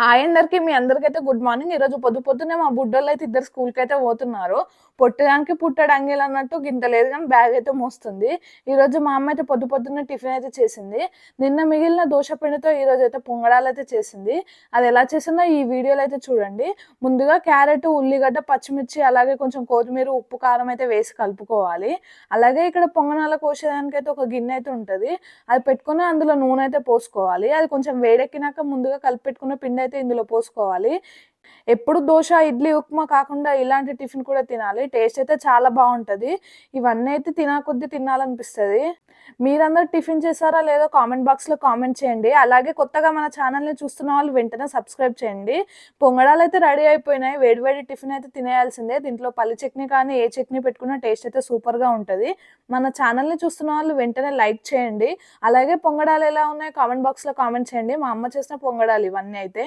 Hi అందరికి మీ అందరికైతే good morning. ఈరోజు పొద్దున్నే మా బుడ్డోళ్ళు అయితే ఇద్దరు స్కూల్కి అయితే పోతున్నారు. పొట్టడానికి పుట్టాడు అంగీలు అన్నట్టు గింత లేదు కానీ బ్యాగ్ అయితే మోస్తుంది. ఈరోజు మా అమ్మ అయితే పొద్దున్నే టిఫిన్ అయితే చేసింది. నిన్న మిగిలిన దోశ పిండితో ఈరోజు అయితే పొంగడాలు అయితే చేసింది. అది ఎలా చేసిందో ఈ వీడియోలో అయితే చూడండి. ముందుగా క్యారెట్, ఉల్లిగడ్డ, పచ్చిమిర్చి అలాగే కొంచెం కొత్తిమీర, ఉప్పు, కారం అయితే వేసి కలుపుకోవాలి. అలాగే ఇక్కడ పొంగనాల కోసేదానికి అయితే ఒక గిన్నె అయితే ఉంటుంది. అది పెట్టుకుని అందులో నూనె అయితే పోసుకోవాలి. అది కొంచెం వేడెక్కినాక ముందుగా కలిపి పెట్టుకున్న పిండి అయితే ఇందులో పోసుకోవాలి. ఎప్పుడు దోశ, ఇడ్లీ, ఉప్మా కాకుండా ఇలాంటి టిఫిన్ కూడా తినాలి. టేస్ట్ అయితే చాలా బాగుంటుంది. ఇవన్నీ అయితే తినాకొద్దీ తినాలనిపిస్తుంది. మీరందరూ టిఫిన్ చేశారా లేదో కామెంట్ బాక్స్లో కామెంట్ చేయండి. అలాగే కొత్తగా మన ఛానల్ని చూస్తున్న వాళ్ళు వెంటనే సబ్స్క్రైబ్ చేయండి. పొంగడాలు అయితే రెడీ అయిపోయినాయి. వేడివేడి టిఫిన్ అయితే తినేయాల్సిందే. దీంట్లో పల్లి చట్నీ కానీ ఏ చట్నీ పెట్టుకున్నా టేస్ట్ అయితే సూపర్గా ఉంటుంది. మన ఛానల్ని చూస్తున్న వాళ్ళు వెంటనే లైక్ చేయండి. అలాగే పొంగడాలు ఎలా ఉన్నాయో కామెంట్ బాక్స్లో కామెంట్ చేయండి. మా అమ్మ చేసిన పొంగడాలు ఇవన్నీ అయితే